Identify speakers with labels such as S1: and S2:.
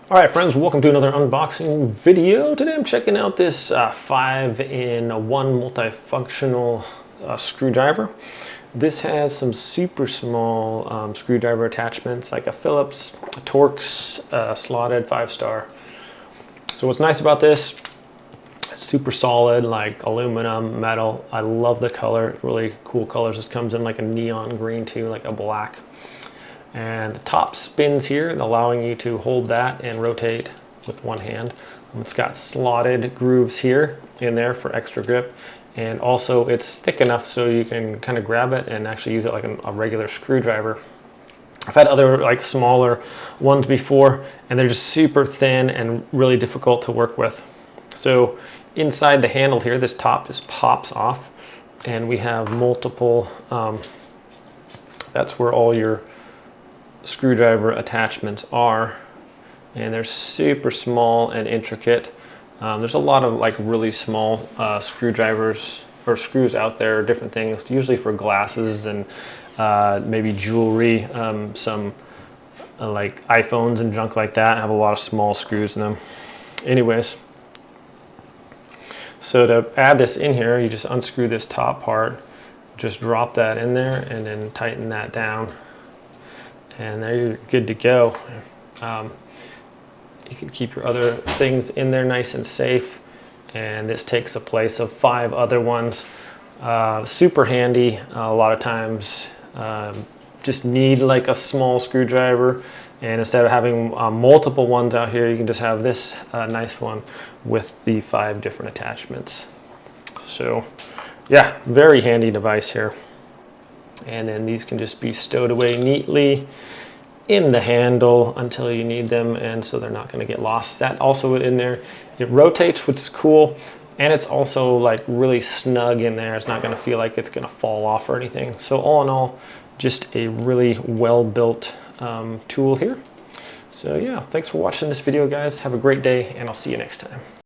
S1: All right, friends, welcome to another unboxing video. Today I'm checking out this 5-in-1 multifunctional screwdriver. This has some super small screwdriver attachments like a Phillips, a Torx, slotted 5-star. So what's nice about this, it's super solid, like aluminum, metal. I love the color, really cool colors. This comes in like a neon green too, like a black. And the top spins here, allowing you to hold that and rotate with one hand. It's got slotted grooves here in there for extra grip. And also it's thick enough so you can kind of grab it and actually use it like a regular screwdriver. I've had other like smaller ones before and they're just super thin and really difficult to work with. So inside the handle here, this top just pops off and we have multiple, that's where all your screwdriver attachments are, and they're super small and intricate. There's a lot of like really small screwdrivers or screws out there, different things, usually for glasses and maybe jewelry. Some like iPhones and junk like that have a lot of small screws in them. Anyways, so to add this in here, you just unscrew this top part, just drop that in there and then tighten that down. And there you're good to go. You can keep your other things in there nice and safe. And this takes the place of 5 other ones. Super handy. A lot of times just need like a small screwdriver. And instead of having multiple ones out here, you can just have this nice one with the 5 different attachments. So yeah, very handy device here. And then these can just be stowed away neatly in the handle until you need them, and so they're not going to get lost. That also in there, it rotates, which is cool, and it's also like really snug in there. It's not going to feel like it's going to fall off or anything. So all in all, just a really well-built tool here. So yeah, thanks for watching this video, guys. Have a great day, and I'll see you next time.